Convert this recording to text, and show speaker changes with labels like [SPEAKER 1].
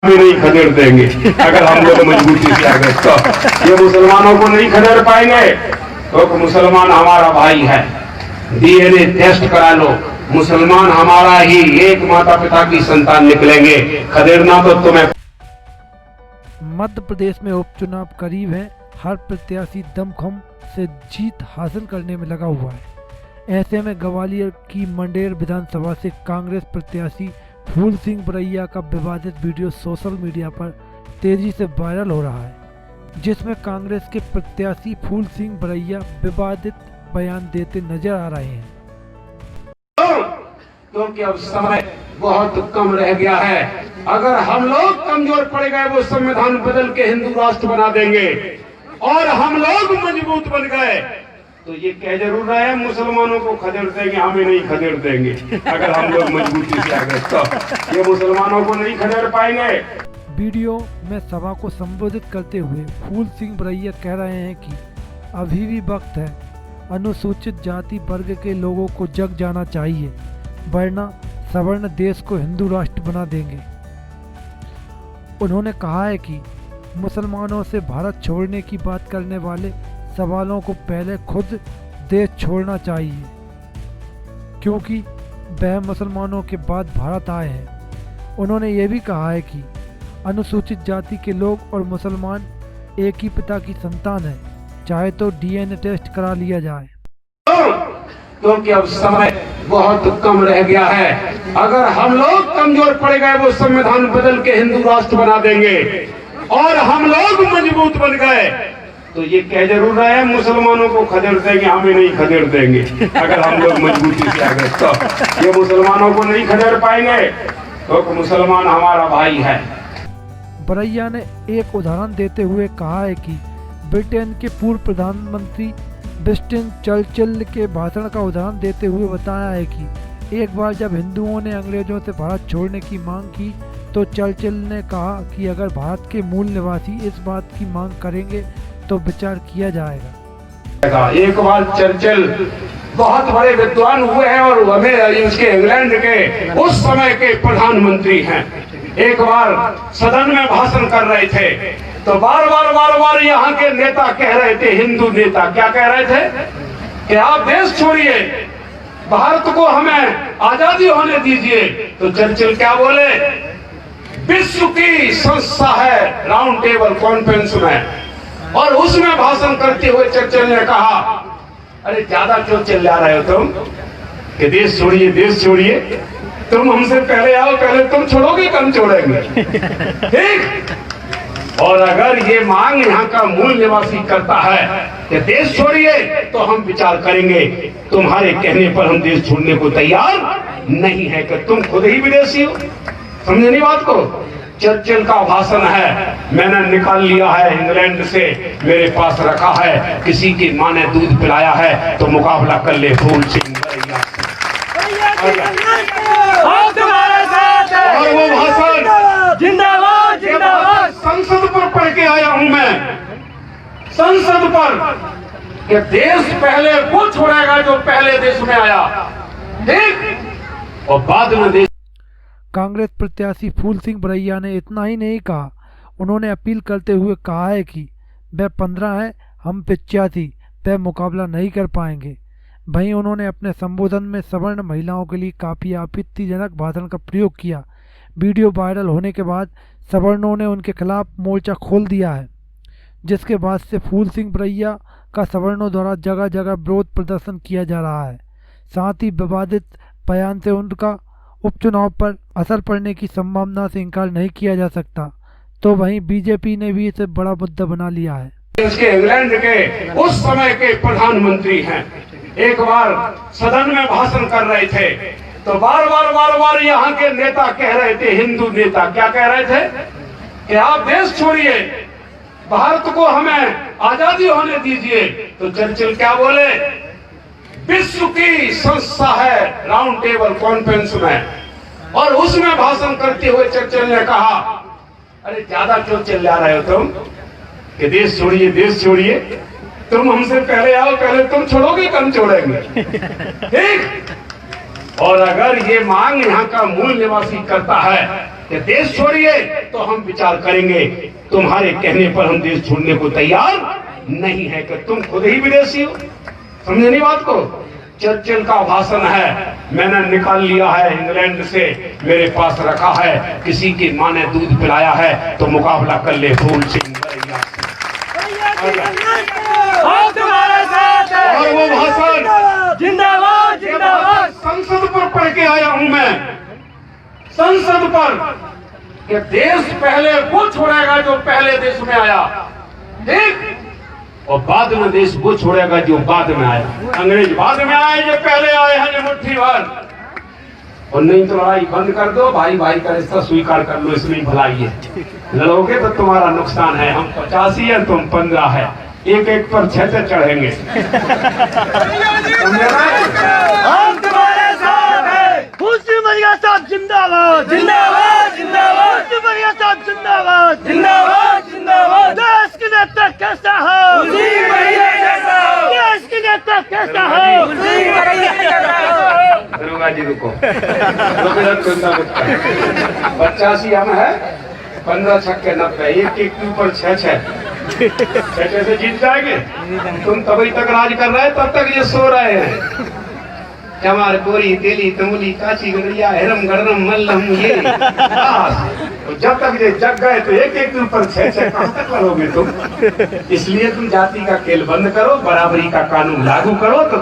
[SPEAKER 1] भी नहीं खदेड़ देंगे अगर हम लोग मजबूती से आगे तो ये मुसलमानों को नहीं खदेड़ पाएंगे। तो मुसलमान हमारा भाई है, डीएनए टेस्ट करा लो, मुसलमान हमारा ही एक माता पिता की संतान निकलेंगे, खदेड़ना तो तुम्हें।
[SPEAKER 2] मध्य प्रदेश में उपचुनाव करीब है, हर प्रत्याशी दमखम से जीत हासिल करने में लगा हुआ है। ऐसे में ग्वालियर की मंडेर विधानसभा से कांग्रेस प्रत्याशी फूल सिंह बरैया का विवादित वीडियो सोशल मीडिया पर तेजी से वायरल हो रहा है, जिसमें कांग्रेस के प्रत्याशी फूल सिंह बरैया विवादित बयान देते नजर आ रहे हैं।
[SPEAKER 1] क्योंकि अब समय बहुत कम रह गया है, अगर हम लोग कमजोर पड़ गए वो संविधान बदल के हिंदू राष्ट्र बना देंगे, और हम लोग मजबूत बन गए तो ये कह जरूर रहे हैं मुसलमानों को खदेड़ देंगे, हमें नहीं खदेड़ देंगे अगर हम लोग मजबूती से आगे तो ये मुसलमानों को नहीं खदेड़ पाएंगे।
[SPEAKER 2] वीडियो में सभा को संबोधित करते हुए फूल सिंह बरैया कह रहे हैं कि अभी भी वक्त है, अनुसूचित जाति वर्ग के लोगों को जग जाना चाहिए, वरना सवर्ण देश को हिंदू राष्ट्र बना देंगे। उन्होंने कहा है कि मुसलमानों से भारत छोड़ने की बात करने वाले सवालों को पहले खुद देश छोड़ना चाहिए, क्योंकि वह मुसलमानों के बाद भारत आए हैं। उन्होंने ये भी कहा है कि अनुसूचित जाति के लोग और मुसलमान एक ही पिता की संतान है, चाहे तो डीएनए टेस्ट करा लिया जाए।
[SPEAKER 1] क्योंकि अब समय बहुत कम रह गया है, अगर हम लोग कमजोर पड़ गए वो संविधान बदल के हिंदू राष्ट्र बना देंगे, और हम लोग मजबूत बन गए तो ये कह जरूर रहे हैं मुसलमानों को खदेड़ देंगे, हमें नहीं खदेड़ देंगे अगर हम लोग मजबूती से आगे तो ये मुसलमानों को नहीं खदेड़ पाएंगे। तो मुसलमान हमारा भाई है।
[SPEAKER 2] बरैया ने एक उदाहरण देते हुए कहा है कि ब्रिटेन के पूर्व प्रधानमंत्री विंस्टन चर्चिल के भाषण का उदाहरण देते हुए बताया है कि एक बार जब हिंदुओं ने अंग्रेजों से भारत छोड़ने की मांग की तो चर्चिल ने कहा कि अगर भारत के मूल निवासी इस बात की मांग करेंगे तो विचार किया जाएगा।
[SPEAKER 1] एक बार चर्चिल बहुत बड़े विद्वान हुए हैं और हमें इसके इंग्लैंड के उस समय के प्रधानमंत्री हैं। एक बार सदन में भाषण कर रहे थे तो बार बार यहाँ के नेता कह रहे थे, हिंदू नेता क्या कह रहे थे कि आप देश छोड़िए, भारत को हमें आजादी होने दीजिए। तो चर्चिल क्या बोले, विश्व की संस्था है राउंड टेबल कॉन्फ्रेंस में, और उसमें भाषण करते हुए चर्चिल ने कहा, अरे ज्यादा क्यों चिल्ला रहे हो तुम कि देश छोड़िए देश छोड़िए, तुम हमसे पहले आओ, पहले तुम छोड़ोगे कम छोड़ेंगे, ठीक। और अगर ये मांग यहाँ का मूल निवासी करता है कि देश छोड़िए तो हम विचार करेंगे, तुम्हारे कहने पर हम देश छोड़ने को तैयार नहीं है कि तुम खुद ही विदेशी हो। समझे नहीं बात को। चर्चिल का भाषण है, मैंने निकाल लिया है इंग्लैंड से, मेरे पास रखा है, किसी की माँ ने दूध पिलाया है तो मुकाबला कर ले फूल सिंह बरैया। और वो भाषण जिंदाबाद जिंदाबाद संसद पर पढ़ के आया हूं मैं, संसद पर, कि देश पहले वो छोड़ेगा जो पहले देश में आया, ठीक, और बाद में देश।
[SPEAKER 2] कांग्रेस प्रत्याशी फूल सिंह बरैया ने इतना ही नहीं कहा, उन्होंने अपील करते हुए कहा है कि वह 15 है, हम 85, वह मुकाबला नहीं कर पाएंगे। वहीं उन्होंने अपने संबोधन में सवर्ण महिलाओं के लिए काफ़ी आपत्तिजनक भाषण का प्रयोग किया। वीडियो वायरल होने के बाद सवर्णों ने उनके खिलाफ मोर्चा खोल दिया है, जिसके बाद से फूल सिंह बरैया का सवर्णों द्वारा जगह जगह विरोध प्रदर्शन किया जा रहा है। साथ ही विवादित बयान से उनका उपचुनाव पर असर पड़ने की संभावना से इनकार नहीं किया जा सकता। तो वहीं बीजेपी ने भी इसे बड़ा मुद्दा बना लिया है।
[SPEAKER 1] इसके इंग्लैंड के उस समय के प्रधानमंत्री हैं, एक बार सदन में भाषण कर रहे थे तो बार बार यहाँ के नेता कह रहे थे, हिंदू नेता क्या कह रहे थे कि आप देश छोड़िए, भारत को हमें आजादी होने दीजिए। तो चर्चिल क्या बोले, विश्व की संस्था है राउंड टेबल कॉन्फ्रेंस में, और उसमें भाषण करते हुए चर्चिल ने कहा, अरे ज्यादा क्यों चिल्ला रहे हो तुम कि देश छोड़िए देश छोड़िए, तुम हमसे पहले आओ, पहले तुम छोड़ोगे कम छोड़ेंगे, ठीक। और अगर ये मांग यहाँ का मूल निवासी करता है कि देश छोड़िए तो हम विचार करेंगे। तुम्हारे कहने पर हम देश छोड़ने को तैयार नहीं है कि तुम खुद ही विदेशी हो। समझे नहीं बात को? चर्चिल का भाषण है, मैंने निकाल लिया है इंग्लैंड से, मेरे पास रखा है, किसी की माँ ने दूध पिलाया है तो मुकाबला कर ले फूल सिंह बरैया। और वो भाषण
[SPEAKER 3] जिंदाबाद जिंदाबाद
[SPEAKER 1] संसद पर पढ़ के आया हूं मैं, संसद पर, कि देश पहले वो छोड़ेगा जो पहले देश में आया, ठीक, और बाद में देश वो छोड़ेगा जो बाद में आया। अंग्रेज बाद में आए, जो पहले आए हैं जो मुट्ठी भर। और नहीं तो लड़ाई बंद कर दो, भाई भाई का रिश्ता स्वीकार कर लो, इसमें भलाई है। लड़ोगे तो तुम्हारा नुकसान है। हम 85 है, तुम 15 है, एक एक पर 6 चढ़ेंगे।
[SPEAKER 3] हम तुम्हारे साथ हैं। मुस्लिम बरैया साहब जिंदाबाद जिंदाबाद जिंदाबाद। मुस्लिम बरैया साहब जिंदाबाद जिंदाबाद जिंदाबाद। देश के नेता कैसा हो? मुस्लिम बरैया जैसा हो। देश के नेता कैसा हो? मुस्लिम बरैया जैसा हो।
[SPEAKER 1] दरोगा जी रुको, 85 हम है, 15 छक्के 90, एक एक के ऊपर 6 से जीत जाएंगे। तुम तभी तक राज कर रहे हैं, तब तक ये सो रहे हैं। चमार कोरी तेली तमुली काची गड़िया हेरम गड़रम मल्लम ये तो जब तक ये जग गए तो एक एक के ऊपर 6 कहां तक लड़ोगे तुम? इसलिए तुम जाति का खेल बंद करो, बराबरी का कानून लागू करो तो